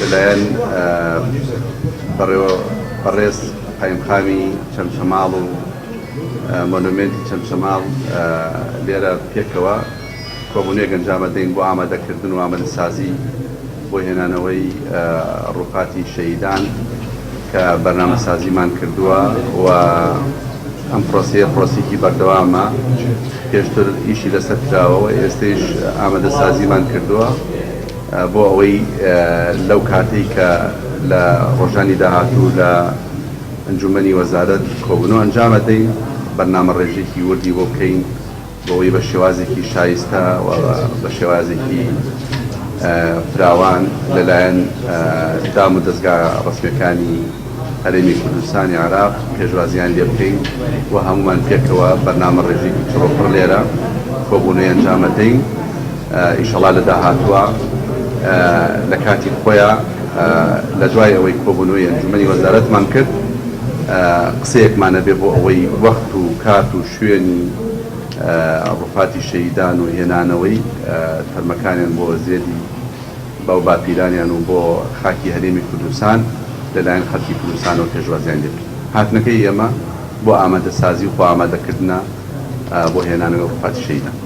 لەلایەن بەڕێز قایمخامی چەمچەماڵ و مۆنومێنتی چەمچەماڵ لێرە پێکەوە کۆبوونەیەک ئەنجامەدەین بۆ ئامادەکردن و ئامادەسازی بۆ هێنانەوەی ڕووقاتی شەهیدان کە بەرنامەسازیمان کردووە و ئەم پرۆسێکی بەردەوامە پێشتر ئیشی لەسەر کراوەوە ئێستش ئامادەسازیمان کردووە بۆ ئەوەی لەو کاتەی کە لە ڕۆژانی داهاتوو لە ئەنجومەنی وەزارەت کۆبوونەوە ئەنجامەدەین بەرنامە ڕێژێکی وردی بۆ بکەین بۆەوەی بە شێوازێکی شایستە و بە شێوازێکی فراوان لەلایەن دام و دەستگا ڕسمیەکانی هەرێمی کوردستانی عێراق پێشوازیان لێ بکەین و هەمومان پێکەوە بەرنامە ڕێژێکی چڕۆپڕ لێرە کۆبوونەوەی ئەنجامەدەین ئینشەڵا لە داهاتووە لە کاتی خۆیان لە دوای ئەوەی کۆبوونەوەی ئەنجومەنی وەزارەتمان کرد قسەیەکمانە بێ بۆ ئەوەی وەخت و کات و شوێنی ڕووقاتی شەهیدان و هێنانەوەی تەرمەکانیان بۆ زێدی باو باپیرانیان و بۆ خاکی هەرێمی کوردستان لەلایەن خەڵکی کوردستانەوە پێشوازیان لێ بکەین. هاتنەکەی ئێمە بۆ ئامادەسازی و خۆ ئامادەکردنە بۆ هێنانەوەی ڕووقاتی شەهیدان.